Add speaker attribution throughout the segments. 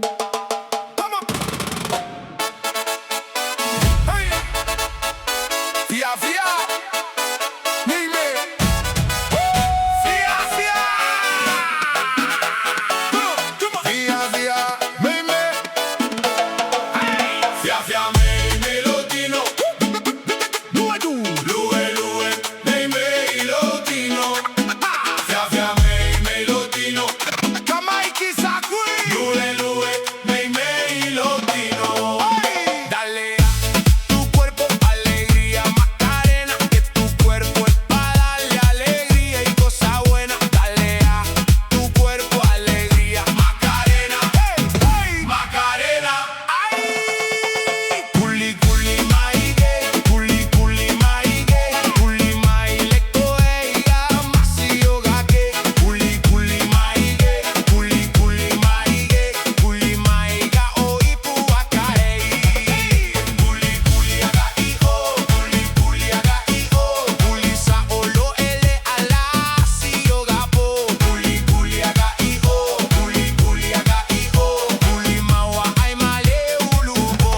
Speaker 1: Come on. Hey. Fia, fia. Dime. Fia, fia. Come on. Fia, fia. Dime. Hey. Fia, fia, melodino. Lue, lue, nei melodino. Fia, fia, melodino. Kamai chissà qui. Lue, nei melodino. Dale a tu cuerpo alegría, Macarena, que tu cuerpo es para darle alegría y cosa buena. Dale a tu cuerpo alegría, Macarena, hey, Macarena. Ay, culi, culi, mai gay, culi, culi, mai gay, culi, mai le coega, masi yoga gay, culi, culi, mai gay, culi, culi, mai gay, culi, mai ga o ipu akae. Culi, culi aga i o, culi, culi aga i o, culi sa olo ele ala si yoga po. Culi, culi aga i o, culi, culi aga i o, culi mawa ai male ulubo.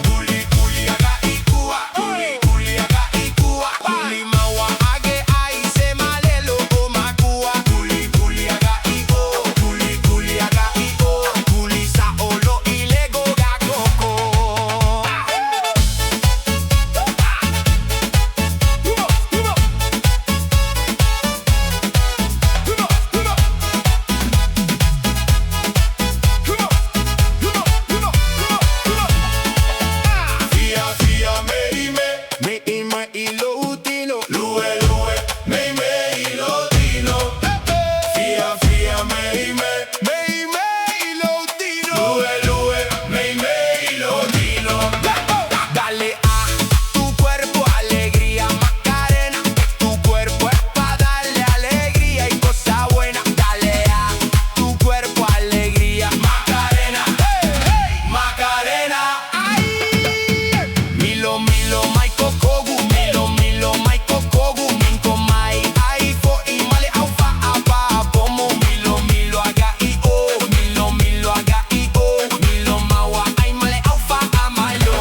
Speaker 1: Culi, culi aga i kua, culi, culi aga i kua, culi mawa age ai se male lo o makua. Culi, culi aga i o, culi, culi aga i o, culi sa olo ilego ga koko. Fia, fia, me ilutino. Lue, lue, me ilutino. Fia, fia, me ilutino. Lue, lue, me ilutino. Dale a tu cuerpo alegría, Macarena, que tu cuerpo es para darle alegría y cosa buena. Dale a tu cuerpo alegría, Macarena, hey, hey, Macarena. Ay, milo, milo, mai kokogu, milo, milo, mai kokogu, minko mai aifo y male aufa apa pomo. Milo, milo, aga i o, milo, milo, aga i o, milo mawa ai male aufa amayo.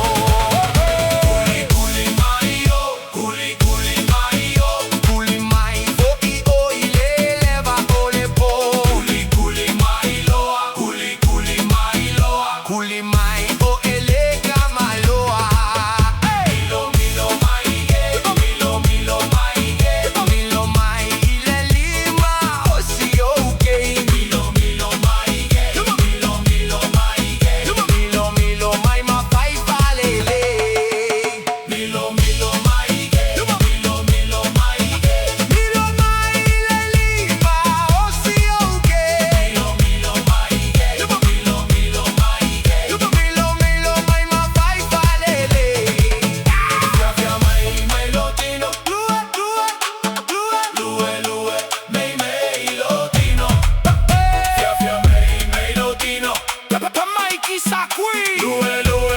Speaker 1: Culi, culi, mai o, culi, culi, mai o, culi mai o i o i le leva o le po. Culi, culi, mai loa, culi, culi, mai loa, culi mai o ele gamaloa. Milo, milo, mai ge, milo, milo, mai ge, milo mai ile lima o si okay. Milo, milo, mai ge, milo, milo, mai ge, milo, milo, mai ma fai falele. Milo, milo, mai ge, milo, milo, mai ge, milo mai ile lima o si okay. Milo, milo, mai ge, milo, milo, mai ge, milo, milo, mai ma fai falele. Fia, fia, mai melodino. Lue, lue, lue, lue, mai melodino. Fia, fia, mai melodino. Mai chissà qui. Lue, lue,